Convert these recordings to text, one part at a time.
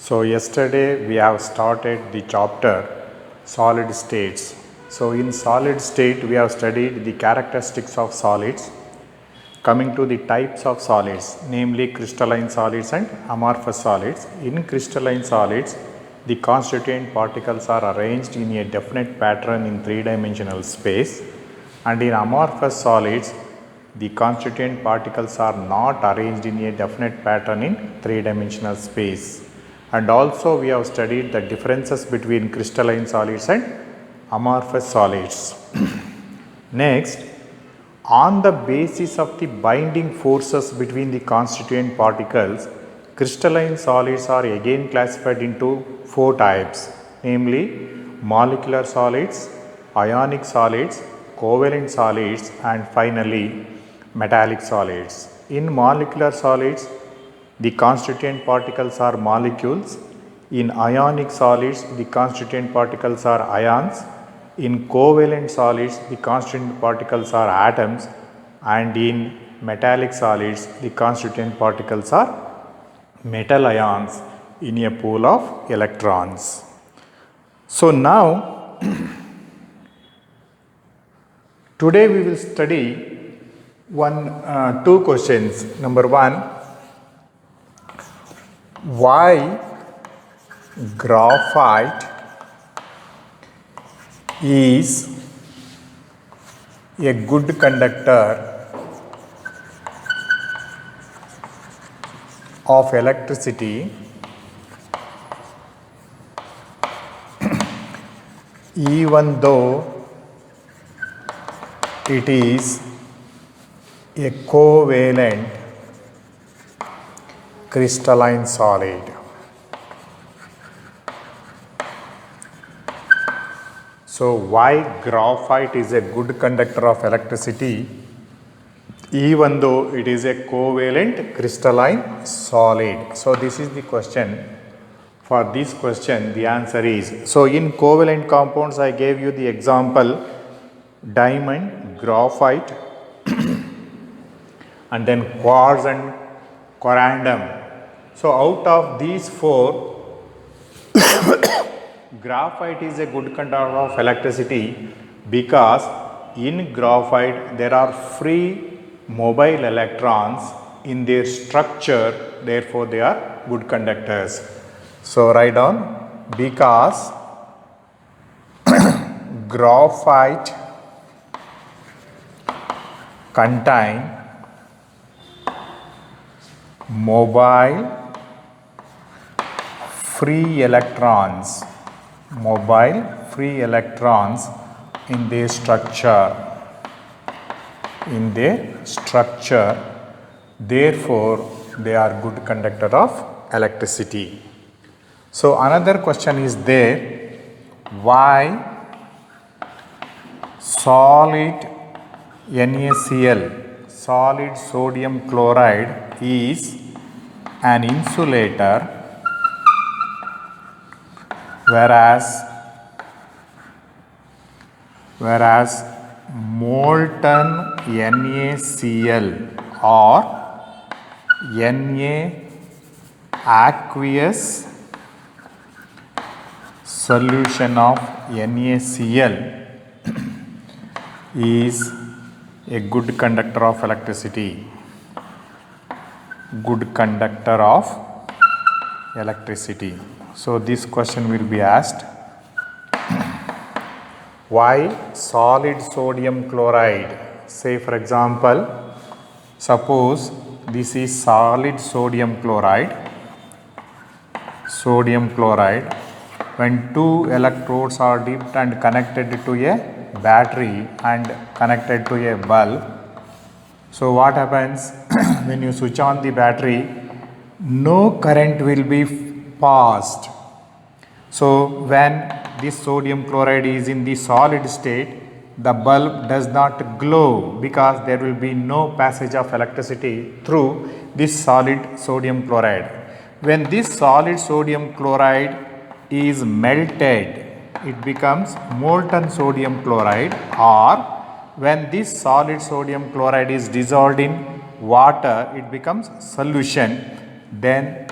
So yesterday we have started the chapter solid states. So in solid state we have studied the characteristics of solids. Coming to the types of solids, namely crystalline solids and amorphous solids. In crystalline solids, the constituent particles are arranged in a definite pattern in three-dimensional space, and in amorphous solids, the constituent particles are not arranged in a definite pattern in three-dimensional space. And also we have studied the differences between crystalline solids and amorphous solids. Next, on the basis of the binding forces between the constituent particles, crystalline solids are again classified into four types, namely molecular solids, ionic solids, covalent solids, and finally metallic solids. In molecular solids, the constituent particles are molecules. In ionic solids, the constituent particles are ions. In covalent solids, the constituent particles are atoms, and in metallic solids, the constituent particles are metal ions in a pool of electrons. So now, today we will study two questions. Number one, why graphite is a good conductor of electricity even though it is a covalent crystalline solid. So why graphite is a good conductor of electricity even though it is a covalent crystalline solid? So this is the question. For this question the answer is, so in covalent compounds I gave you the example diamond, graphite and then quartz and corundum. So out of these four, graphite is a good conductor of electricity because in graphite there are free mobile electrons in their structure, therefore they are good conductors. So write down, because graphite contain mobile free electrons in their structure, therefore they are good conductor of electricity. So another question is there, why solid NaCl, solid sodium chloride, is an insulator, whereas molten NaCl or Na aqueous solution of NaCl is a good conductor of electricity. So this question will be asked, why solid sodium chloride? Say for example, suppose this is solid sodium chloride. When two electrodes are dipped and connected to a battery and connected to a bulb, so what happens? When you switch on the battery, no current will be passed. So when this sodium chloride is in the solid state, the bulb does not glow because there will be no passage of electricity through this solid sodium chloride. When this solid sodium chloride is melted, it becomes molten sodium chloride, or when this solid sodium chloride is dissolved in water, it becomes solution. Then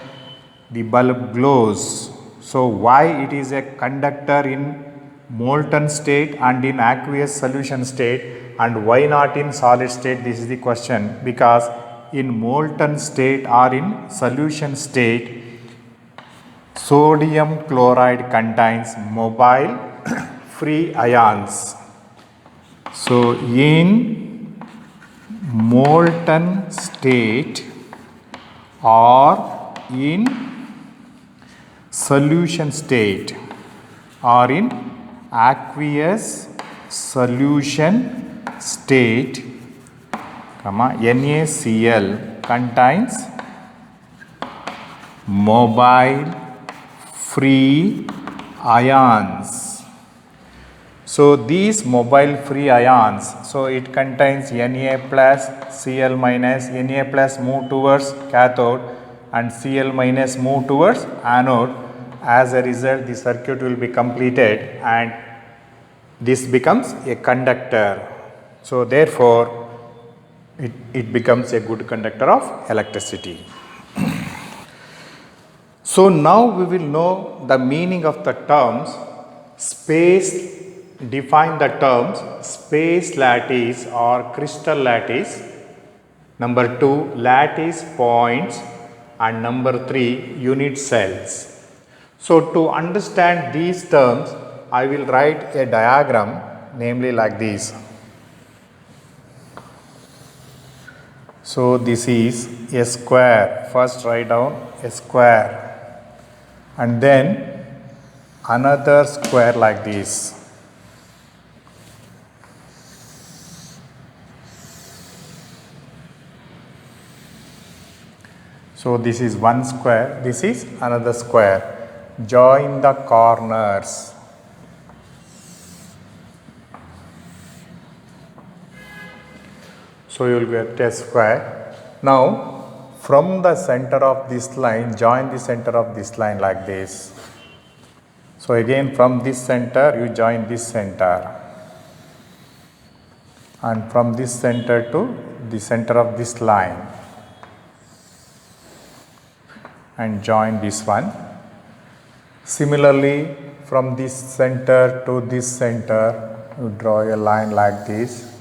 the bulb glows. So why it is a conductor in molten state and in aqueous solution state, and why not in solid state? This is the question. Because in molten state or in solution state, sodium chloride contains mobile free ions. So in molten state or in solution state or in aqueous solution state, NaCl contains mobile free ions. So these mobile free ions, so it contains Na plus, Cl minus. Na plus move towards cathode and Cl minus move towards anode. As a result, the circuit will be completed and this becomes a conductor. So therefore, it becomes a good conductor of electricity. So now we will know the meaning of the terms space. Define the terms space lattice or crystal lattice. Number 2, lattice points, and number 3, unit cells. So to understand these terms, I will write a diagram, namely like this. So this is a square. First write down a square and then another square like this. So this is one square, this is another square. Join the corners. So you will get a square. Now from the center of this line, join the center of this line like this. So again from this center you join this center. And from this center to the center of this line. And join this one. Similarly, from this center to this center, you draw a line like this,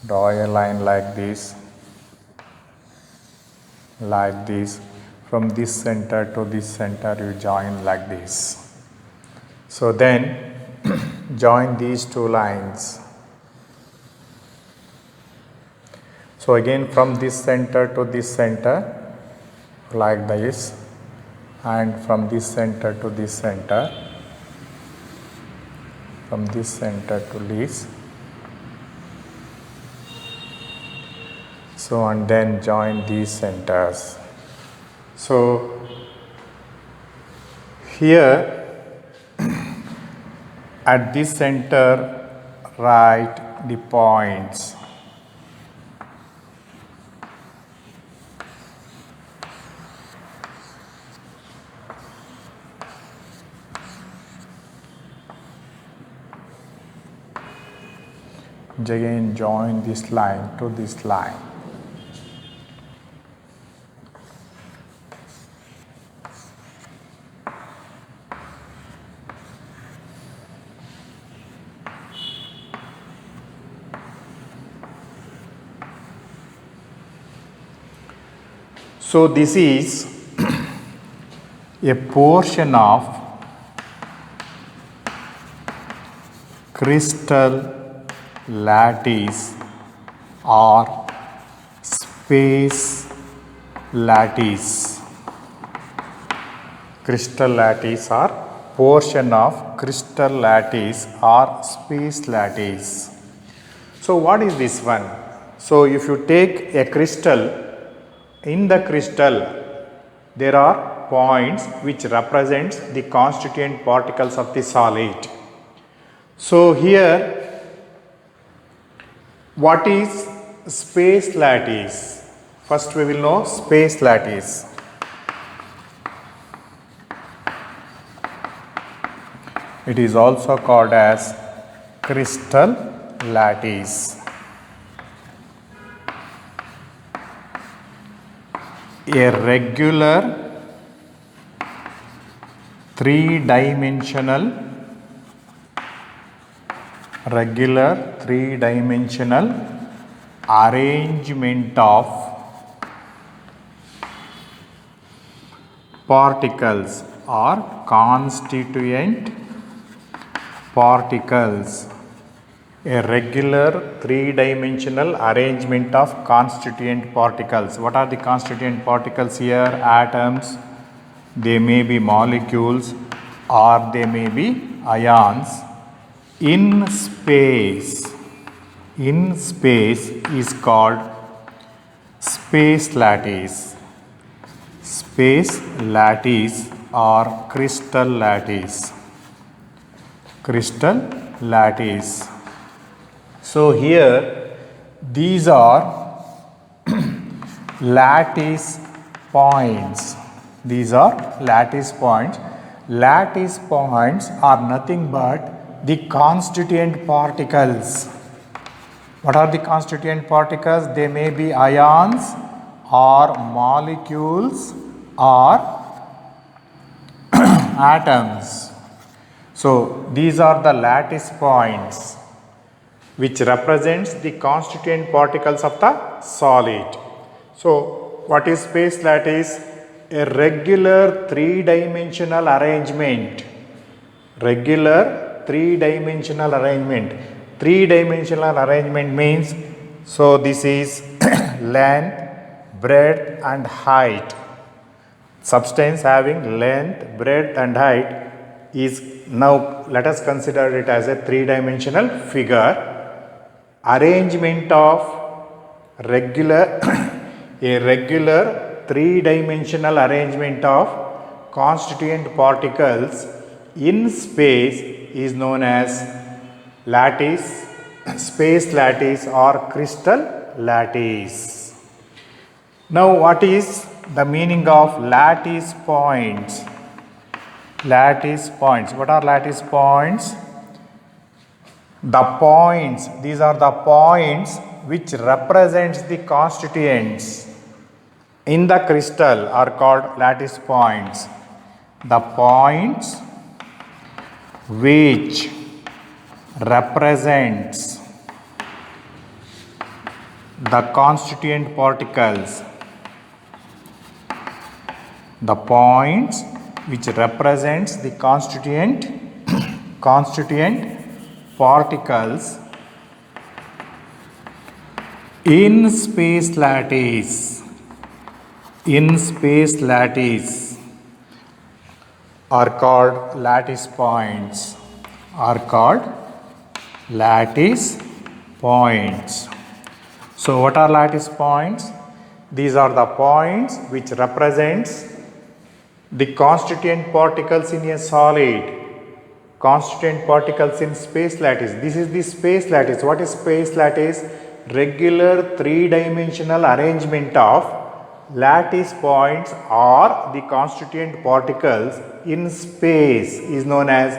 draw a line like this, like this. From this center to this center, you join like this. So then, join these two lines. So again, from this center to this center, like this, and from this center to this center, from this center to this. So and then join these centers. So here at this center write the points. Again join this line to this line. So this is a portion of crystal lattice or space lattice. Crystal lattice or portion of crystal lattice or space lattice. So what is this one? So if you take a crystal, in the crystal there are points which represents the constituent particles of the solid. So here what is space lattice? First we will know space lattice. It is also called as crystal lattice. A regular three-dimensional regular three-dimensional arrangement of particles or constituent particles. A regular three-dimensional arrangement of constituent particles. What are the constituent particles here? Atoms, they may be molecules, or they may be ions. In space is called space lattice. Space lattice or crystal lattice. Crystal lattice. So here these are lattice points. These are lattice points. Lattice points are nothing but the constituent particles. What are the constituent particles? They may be ions or molecules or atoms. So these are the lattice points which represents the constituent particles of the solid. So what is space lattice? A regular three-dimensional arrangement. Regular three-dimensional arrangement. Three-dimensional arrangement means, so this is length, breadth and height. Substance having length, breadth and height is, now let us consider it as a three-dimensional figure. Arrangement of regular a regular three-dimensional arrangement of constituent particles in space is known as lattice, space lattice or crystal lattice. Now what is the meaning of lattice points? Lattice points. What are lattice points? The points, these are the points which represents the constituents in the crystal are called lattice points. The points which represents the constituent particles. The points which represents the constituent particles in space lattice. In space lattice are called lattice points. Are called lattice points. So what are lattice points? These are the points which represents the constituent particles in a solid. Constituent particles in space lattice. This is the space lattice. What is space lattice? Regular three-dimensional arrangement of lattice points or the constituent particles in space is known as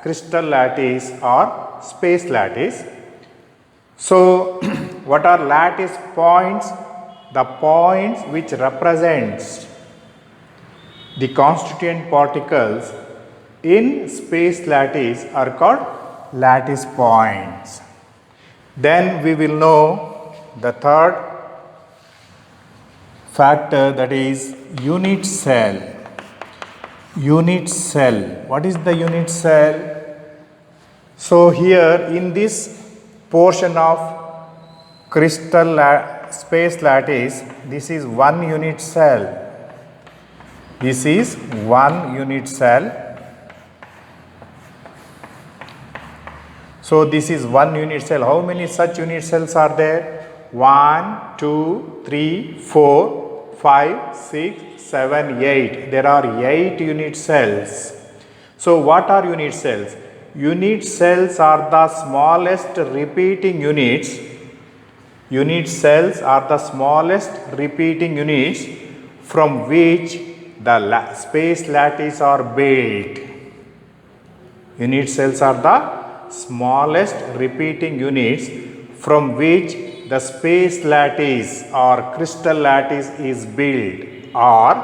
crystal lattice or space lattice. So what are lattice points? The points which represents the constituent particles in space lattice are called lattice points. Then we will know the third factor, that is unit cell. Unit cell. What is the unit cell? So here in this portion of crystal space lattice, this is one unit cell. This is one unit cell. So this is one unit cell. How many such unit cells are there? 1, 2, 3, 4, 5, 6, 7, 8. There are 8 unit cells. So what are unit cells? Unit cells are the smallest repeating units. Unit cells are the smallest repeating units from which the space lattice are built. Unit cells are the smallest repeating units from which the space lattice or crystal lattice is built, or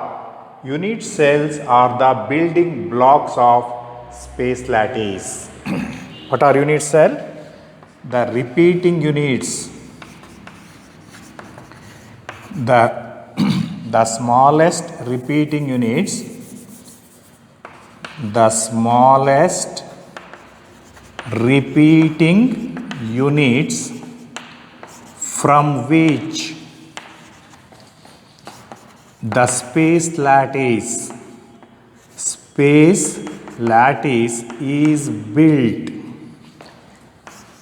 unit cells are the building blocks of space lattice. What are unit cell? The repeating units. The smallest repeating units, the smallest repeating units from which the space lattice is built.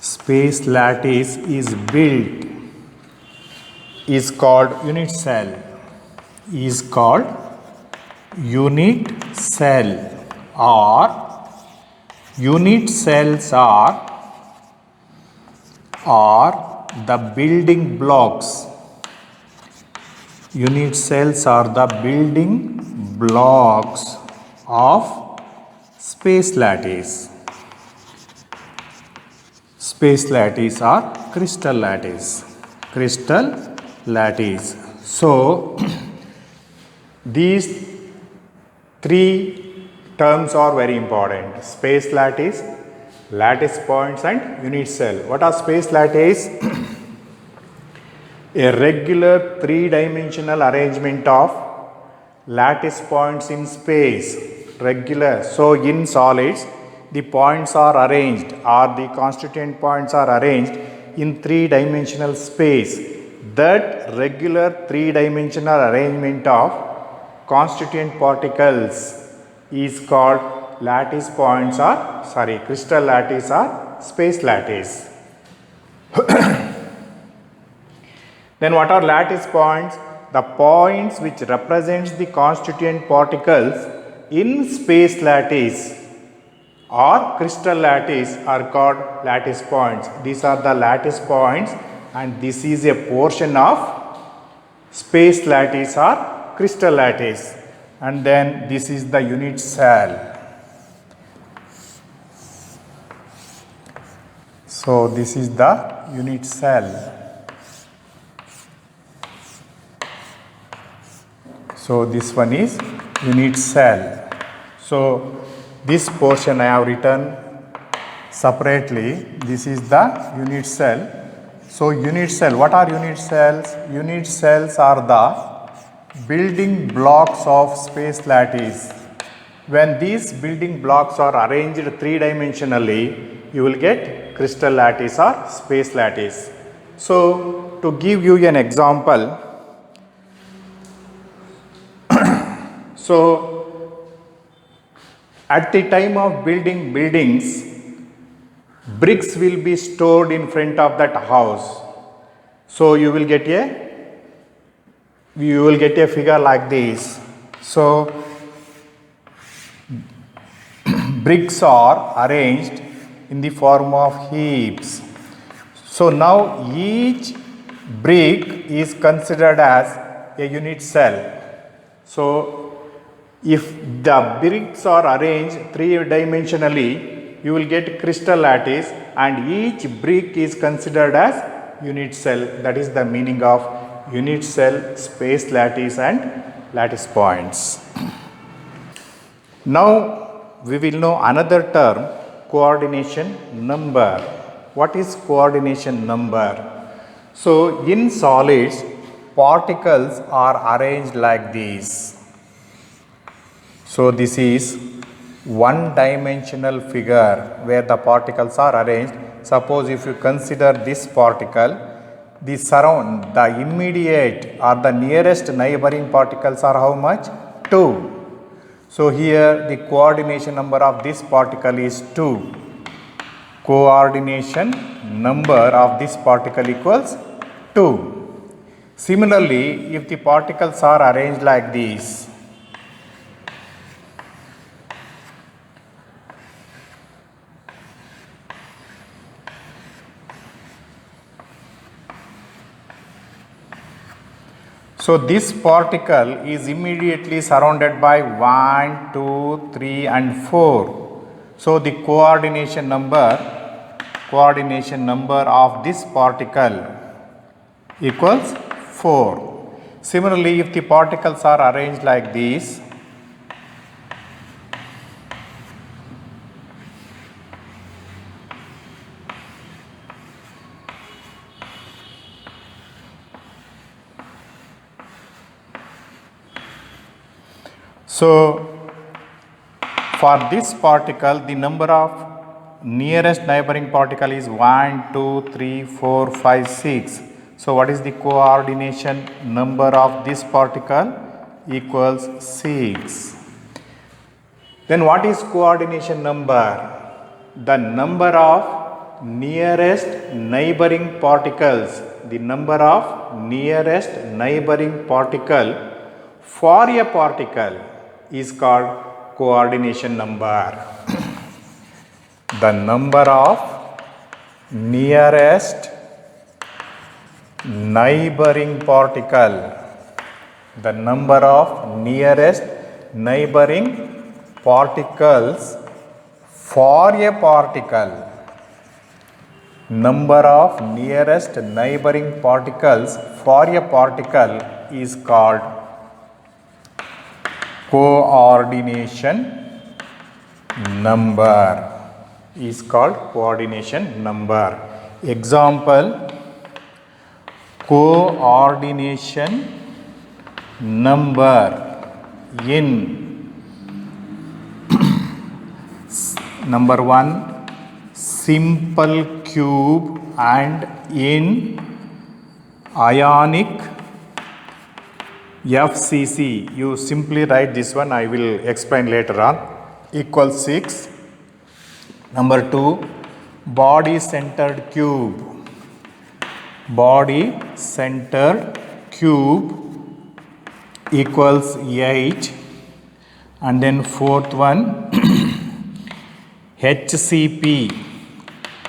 Space lattice is built is called unit cell. Is called unit cell, or unit cells are the building blocks. Unit cells are the building blocks of space lattice. Space lattice or crystal lattice. Crystal lattice. So, these three terms are very important: space lattice, lattice points and unit cell. What are space lattice? A regular three-dimensional arrangement of lattice points in space. Regular. So, in solids, the points are arranged, or the constituent points are arranged in three-dimensional space. That regular three-dimensional arrangement of constituent particles is called lattice points, or crystal lattice or space lattice. Then what are lattice points? The points which represents the constituent particles in space lattice or crystal lattice are called lattice points. These are the lattice points, and this is a portion of space lattice or crystal lattice. And then this is the unit cell. So this is the unit cell. So this one is unit cell. So this portion I have written separately. This is the unit cell. So unit cell, what are unit cells? Unit cells are the building blocks of space lattice. When these building blocks are arranged three-dimensionally, you will get crystal lattice or space lattice. So to give you an example, so at the time of building buildings, bricks will be stored in front of that house. So you will get a figure like this. So bricks are arranged in the form of heaps. So now each brick is considered as a unit cell. So if the bricks are arranged three-dimensionally, you will get crystal lattice, and each brick is considered as unit cell. That is the meaning of unit cell, space lattice and lattice points. Now we will know another term, coordination number. What is coordination number? So in solids, particles are arranged like this. So this is one-dimensional figure where the particles are arranged. Suppose if you consider this particle, the immediate or the nearest neighboring particles are how much? 2. So here the coordination number of this particle is 2. Coordination number of this particle equals 2. Similarly, if the particles are arranged like this, so this particle is immediately surrounded by 1, 2, 3 and 4. So the coordination number of this particle equals 4. Similarly, if the particles are arranged like this, So for this particle, the number of nearest neighboring particle is 1, 2, 3, 4, 5, 6. So what is the coordination number of this particle? Equals 6. Then what is coordination number? The number of nearest neighboring particles. The number of nearest neighboring particle for a particle is called coordination number. The number of nearest neighboring particle. The number of nearest neighboring particles for a particle. Number of nearest neighboring particles for a particle is called coordination number. Is called coordination number. Example, coordination number in number 1 simple cube and in ionic FCC. You simply write this one, I will explain later on. Equals 6. Number 2, body centered cube. Body centered cube equals 8. And then fourth one, HCP,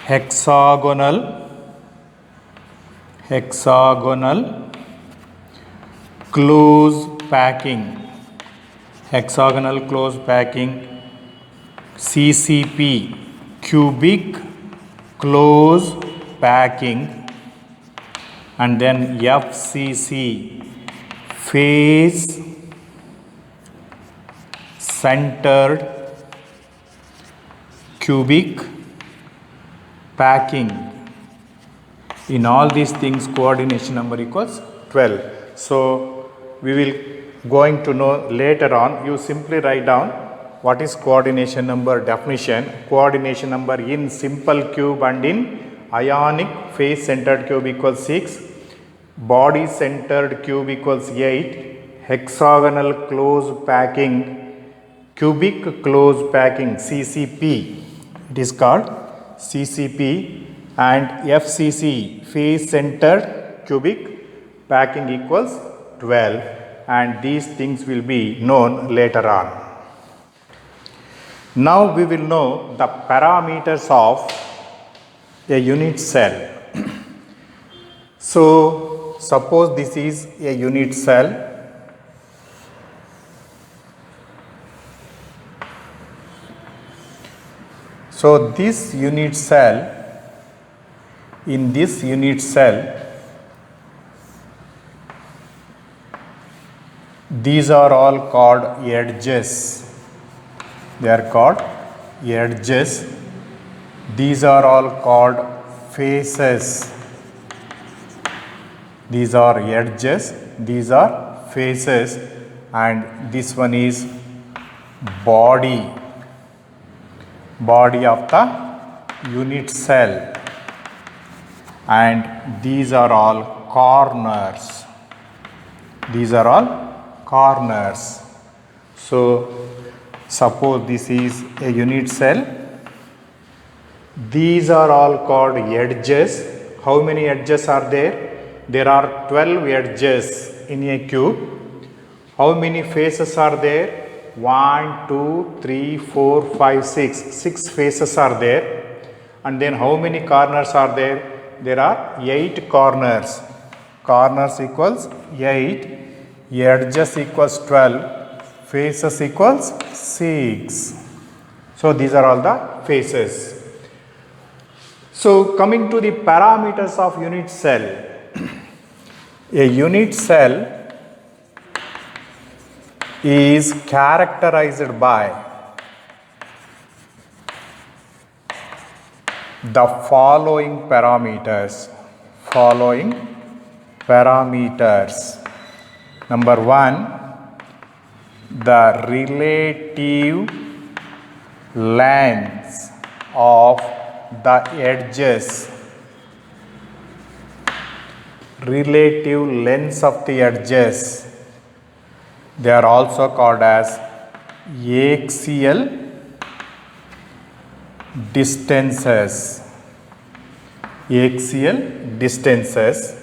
hexagonal close packing. Hexagonal close packing. CCP, cubic close packing. And then FCC, face centered cubic packing. In all these things, coordination number equals 12. So we will going to know later on. You simply write down what is coordination number definition. Coordination number in simple cube and in ionic face centered cube equals 6. Body centered cube equals 8. Hexagonal close packing, cubic close packing, CCP. It is called CCP. And FCC, face centered cubic packing equals 12. And these things will be known later on. Now we will know the parameters of a unit cell. So suppose this is a unit cell. So this unit cell, in this unit cell, these are all called edges. They are called edges. These are all called faces. These are edges, these are faces, and this one is body of the unit cell, and these are all corners. These are all corners. So suppose this is a unit cell. These are all called edges. How many edges are there? There are 12 edges in a cube. How many faces are there? 1, 2, 3, 4, 5, 6. 6 faces are there. And then how many corners are there? There are 8 corners. Corners equals 8. Edges equals 12. Faces equals 6. So these are all the faces. So coming to the parameters of unit cell. A unit cell is characterized by the following parameters. Number 1, the relative lengths of the edges. Relative lengths of the edges. They are also called as axial distances. Axial distances.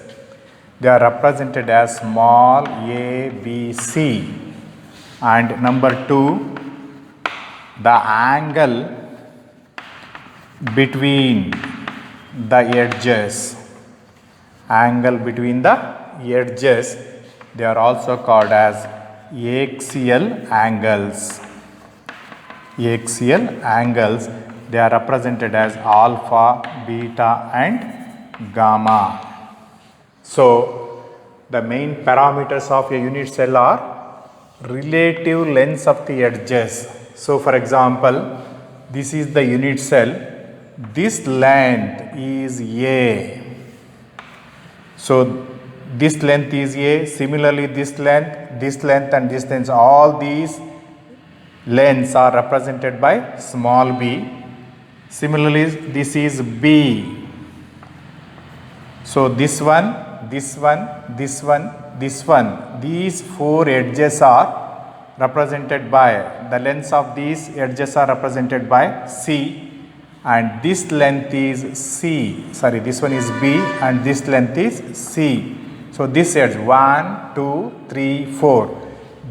They are represented as small a, b, c. And number 2, the angle between the edges. Angle between the edges, they are also called as axial angles. Axial angles, they are represented as alpha, beta and gamma. So, the main parameters of a unit cell are relative lengths of the edges. So, for example, this is the unit cell. This length is A. So, this length is A. Similarly, this length and this length, all these lengths are represented by small b. Similarly, this is B. So, this one, these 4 edges are represented by, the lengths of these edges are represented by C, and this length is C, sorry, this one is B and this length is C. So, this edge 1, 2, 3, 4,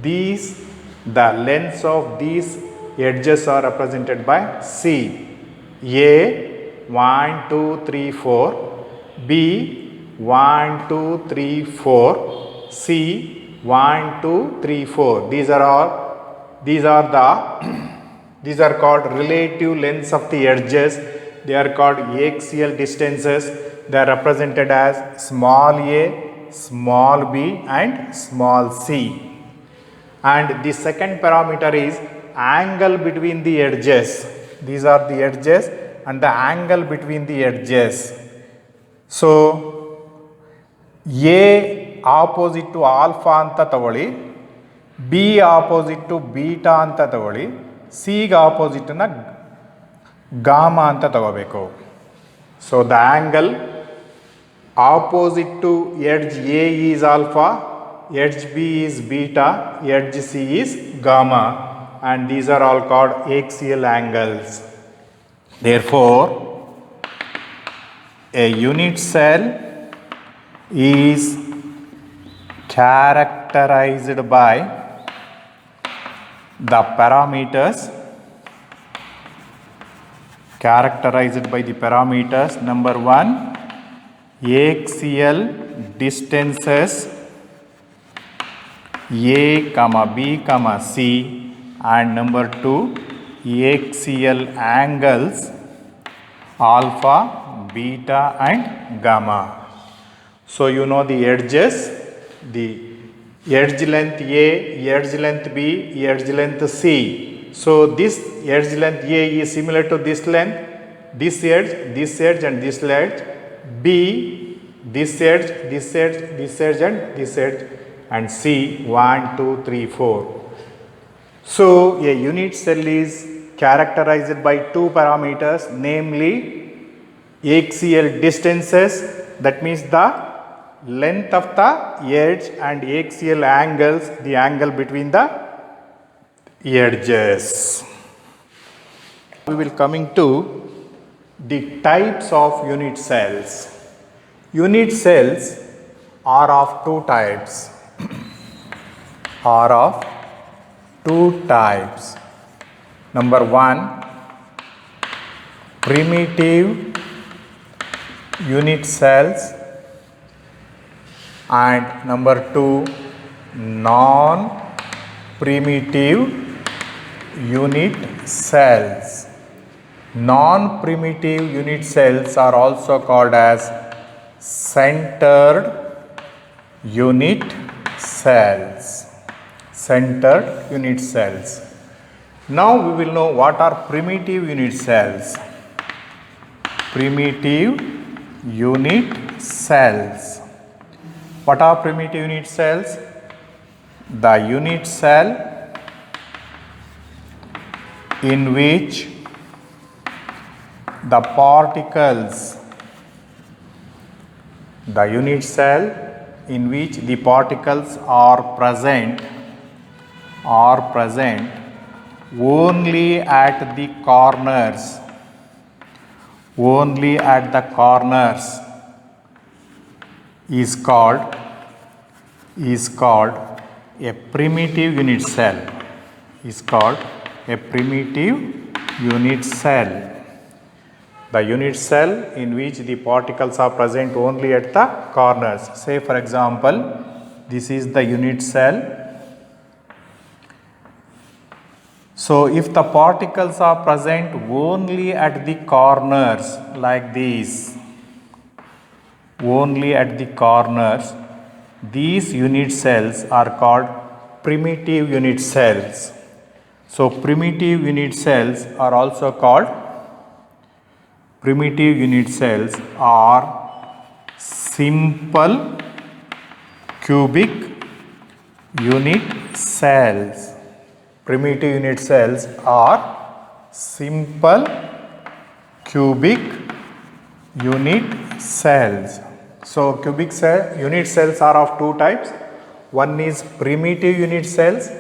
these, the lengths of these edges are represented by C. A 1, 2, 3, 4, B 1, 2, 3, 4, C 1, 2, 3, 4. These are called relative lengths of the edges. They are called axial distances. They are represented as small a, small b and small c. And the second parameter is angle between the edges. These are the edges and the angle between the edges. So, A opposite to alpha anta tagoli, B opposite to beta anta tagoli, C opposite na gamma anta tagobeku. So, the angle opposite to edge A is alpha, edge B is beta, edge C is gamma, and these are all called axial angles. Therefore, a unit cell is characterized by the parameters, number 1, axial distances A, B, C, and number 2, axial angles alpha, beta and gamma. So, you know the edges, the edge length A, edge length B, edge length C. So, this edge length A is similar to this length, this edge and this edge, B, this edge and this edge, and C 1, 2, 3, 4. So, a unit cell is characterized by 2 parameters, namely axial distances, that means the length of the edge, and axial angles, the angle between the edges. We will coming to the types of unit cells. Unit cells are of 2 types. Number 1, primitive unit cells, and number 2, non-primitive unit cells. Non-primitive unit cells are also called as centered unit cells. Centered unit cells. Now we will know what are primitive unit cells. Primitive unit cells. What are primitive unit cells? The unit cell in which the particles, the unit cell in which the particles are present only at the corners, is called a primitive unit cell, The unit cell in which the particles are present only at the corners. Say for example, this is the unit cell. So if the particles are present only at the corners like this, these unit cells are called primitive unit cells. So primitive unit cells are also called simple cubic unit cells. Primitive unit cells are simple cubic unit cells. So cubic unit cells are of two types. One is primitive unit cells,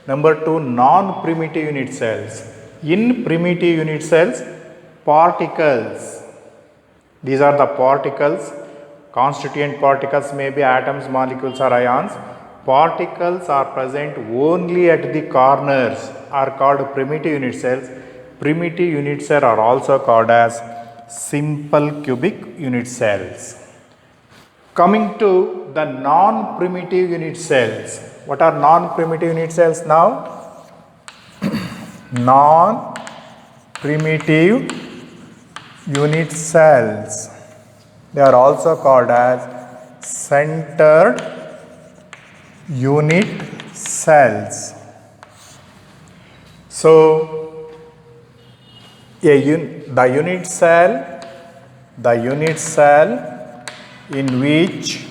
number two non-primitive unit cells. In primitive unit cells, particles, these are the particles, constituent particles may be atoms, molecules or ions. Particles are present only at the corners are called primitive unit cells. Primitive unit cells are also called as simple cubic unit cells. Coming to the non-primitive unit cells. What are non-primitive unit cells now? Non-primitive unit cells, they are also called as centered unit cells. So the unit cell in which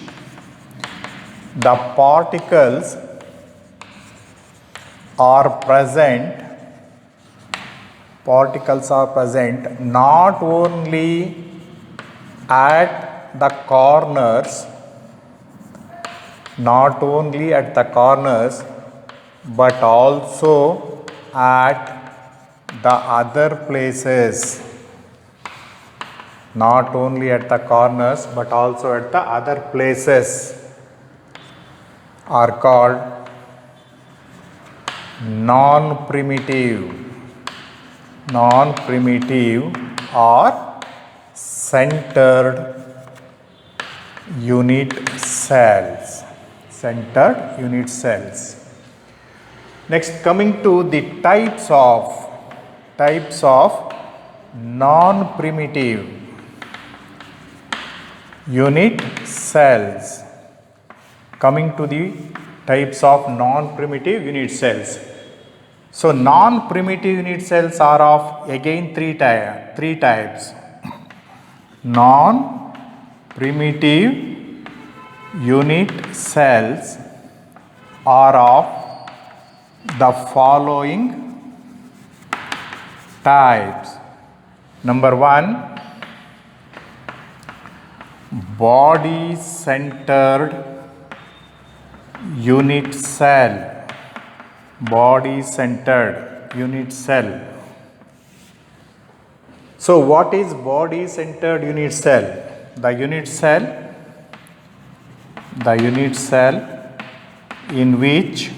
the particles are present not only at the corners, but also at the other places. Not only at the corners but also at the other places are called non-primitive or centered unit cells. Next, coming to the types of non-primitive unit cells. So non-primitive unit cells are of again three types. Non-primitive unit cells are of the following types. Number one, body-centered unit cell. So what is body-centered unit cell? The unit cell in which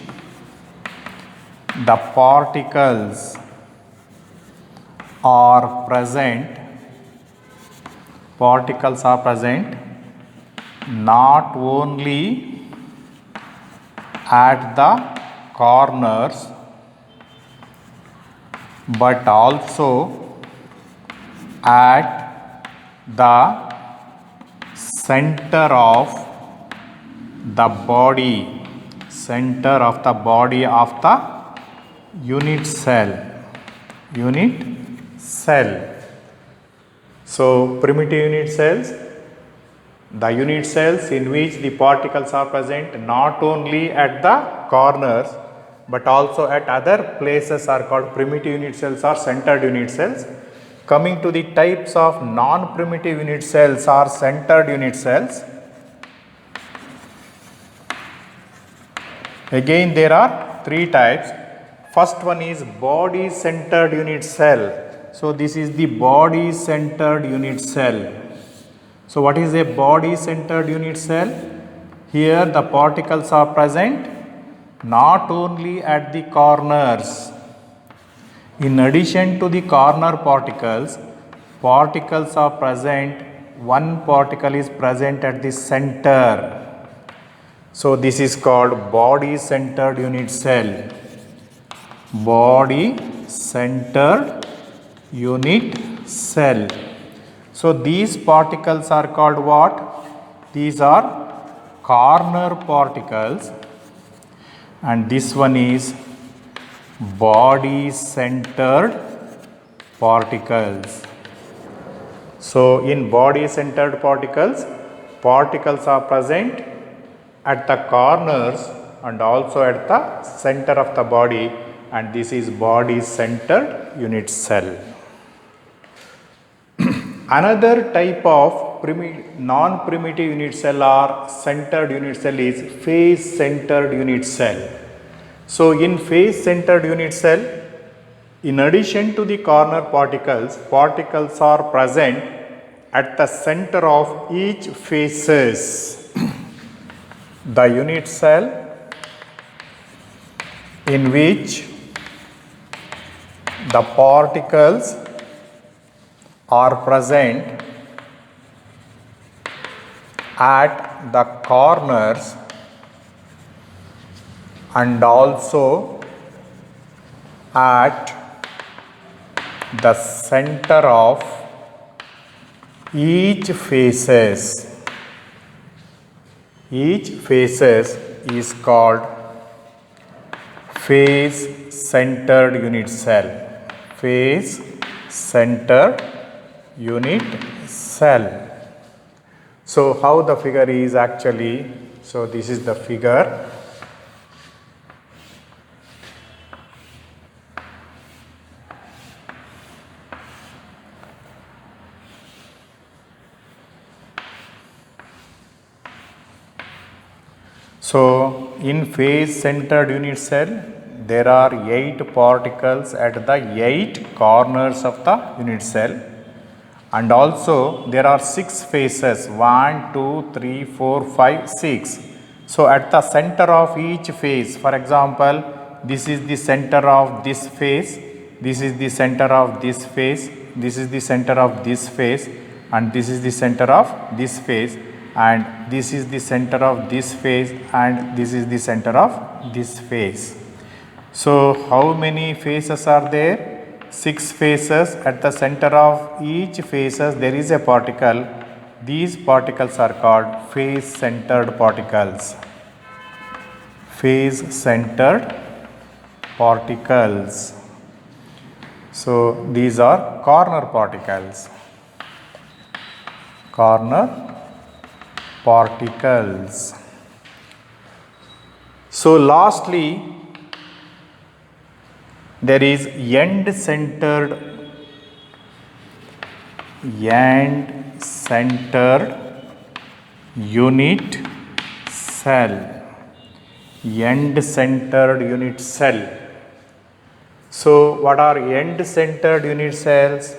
the particles are present not only at the corners but also at the center of the body of the unit cell. So primitive unit cells, the unit cells in which the particles are present not only at the corners but also at other places are called primitive unit cells or centered unit cells. Coming to the types of non-primitive unit cells or centered unit cells, again there are three types. First one is body centered unit cell. So this is the body centered unit cell. So what is a body centered unit cell? Here the particles are present not only at the corners. In addition to the corner particles, particles are present, one particle is present at the center. So this is called body centered unit cell. Body centered unit cell. So these particles are called what? These are corner particles, and this one is body centered particles. So in body centered particles, particles are present at the corners and also at the center of the body, and this is body centered unit cell. Another type of non-primitive unit cell or centered unit cell is phase centered unit cell. So in phase centered unit cell, in addition to the corner particles, particles are present at the center of each phases. The unit cell in which the particles are present at the corners and also at the center of each phases. Each phases is called phase centered unit cell. Phase centered unit cell. So how the figure is actually, so this is the figure. So in phase centered unit cell, there are 8 particles at the 8 corners of the unit cell, and also there are 6 phases, 1, 2, 3, 4, 5, 6. So at the center of each phase, for example, this is the center of this phase, this is the center of this phase, this is the center of this phase, and this is the center of this phase, and this is the center of this phase, and this is the center of this phase. So how many phases are there? 6 phases. At the center of each phases there is a particle. These particles are called phase centered particles. Phase centered particles. So these are corner particles. Corner particles. So lastly, there is end centered unit cell. End centered unit cell. So what are end centered unit cells?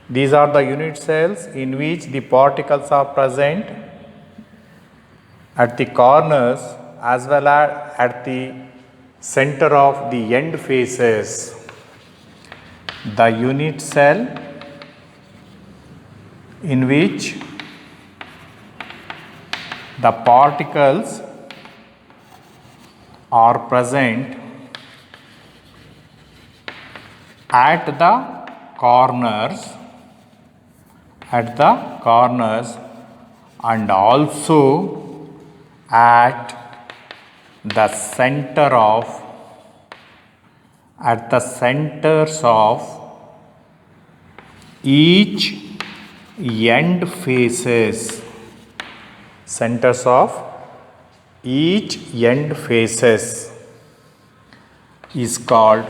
These are the unit cells in which the particles are present at the corners as well as at the center of the end faces. The unit cell in which the particles are present at the corners and also at the centers of each end faces. Centers of each end faces. is called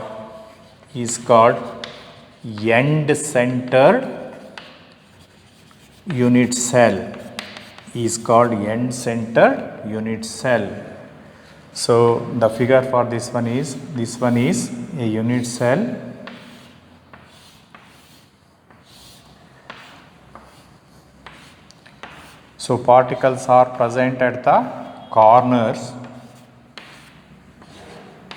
end centered unit cell, is called end centered unit cell. So the figure for this one is a unit cell. So particles are present at the corners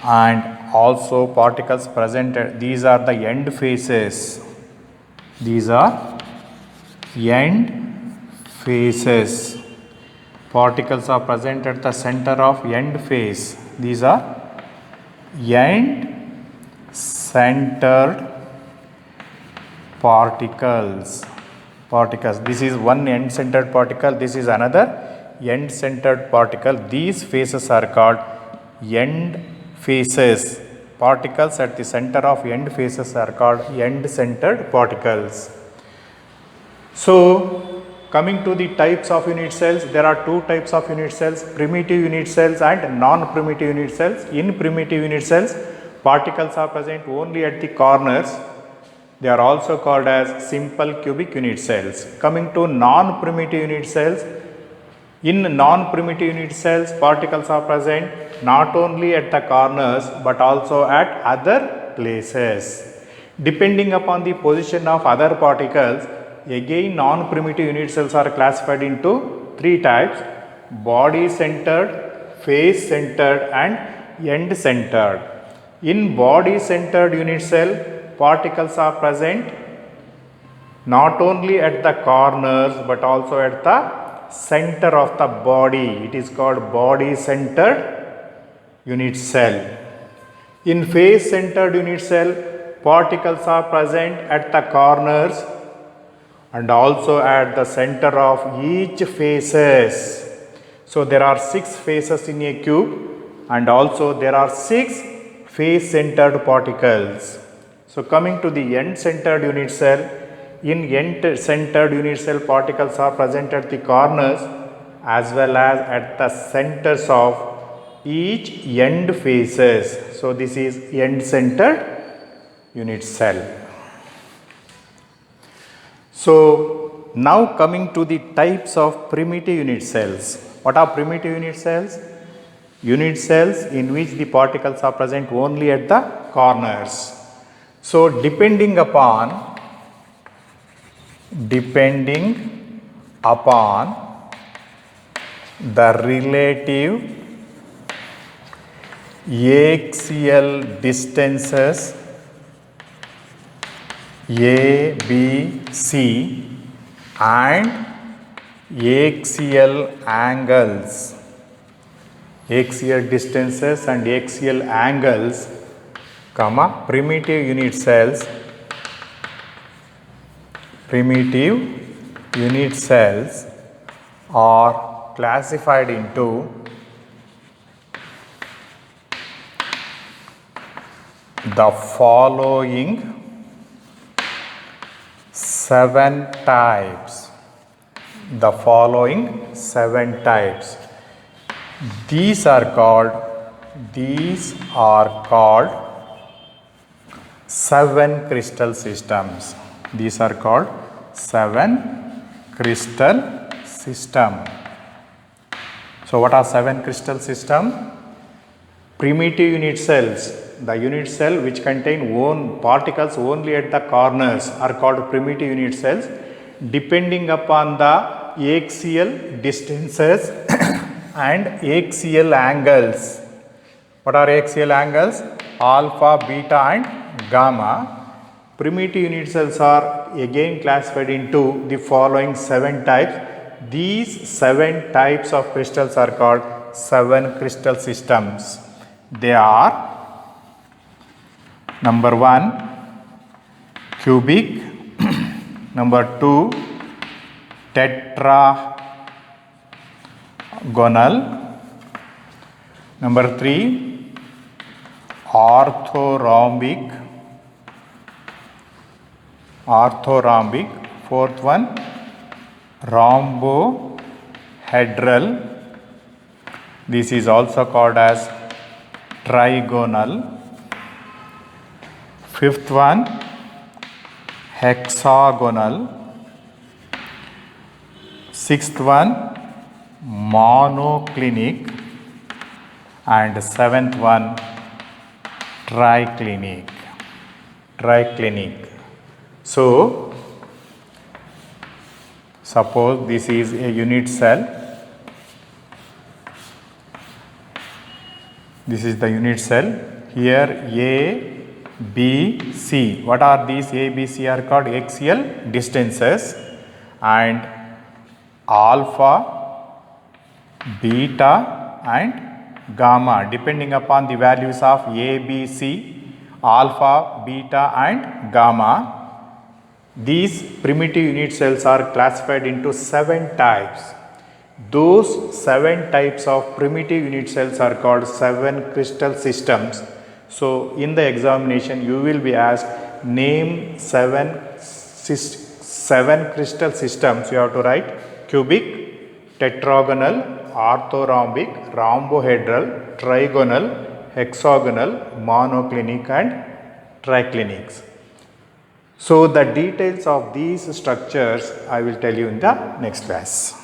and also particles present at, these are the end faces. These are end faces. Particles are present at the center of end face. These are end centered particles. This is one end centered particle, this is another end centered particle. These faces are called end faces. Particles at the center of end faces are called end centered particles. So coming to the types of unit cells, there are two types of unit cells, primitive unit cells and non-primitive unit cells. In primitive unit cells, particles are present only at the corners. They are also called as simple cubic unit cells. Coming to non-primitive unit cells, in non-primitive unit cells, particles are present not only at the corners but also at other places. Depending upon the position of other particles, again non-primitive unit cells are classified into three types: body centered, face centered and end centered. In body centered unit cell, particles are present not only at the corners but also at the center of the body. It is called body centered unit cell. In face centered unit cell, particles are present at the corners and also at the center of each faces. So there are 6 faces in a cube and also there are 6 face centered particles. So coming to the end centered unit cell, in end centered unit cell, particles are present at the corners as well as at the centers of each end faces. So this is end centered unit cell. So now coming to the types of primitive unit cells. What are primitive unit cells? Unit cells in which the particles are present only at the corners. So depending upon the relative axial distances A, B, C and axial angles, axial distances and axial angles, primitive unit cells are classified into the following 7 types. These are called 7 crystal systems. These are called 7 crystal system. So what are 7 crystal system? Primitive unit cells, the unit cell which contain particles only at the corners are called primitive unit cells. Depending upon the axial distances and axial angles. What are axial angles? Alpha, beta and gamma. Primitive unit cells are again classified into the following 7 types. These 7 types of crystals are called 7 crystal systems. They are: number 1 cubic, number 2 tetragonal, number 3 orthorhombic, fourth one rhombohedral, this is also called as trigonal, Fifth one, hexagonal. Sixth one, monoclinic. And seventh one, triclinic. So suppose this is a unit cell. This is the unit cell. Here A, B, C. What are these? A, B, C are called axial distances, and alpha, beta and gamma, depending upon the values of A, B, C, alpha, beta and gamma. These primitive unit cells are classified into 7 types. Those 7 types of primitive unit cells are called 7 crystal systems. So in the examination you will be asked, name 7 crystal systems. You have to write cubic, tetragonal, orthorhombic, rhombohedral, trigonal, hexagonal, monoclinic and triclinics. So the details of these structures I will tell you in the next class.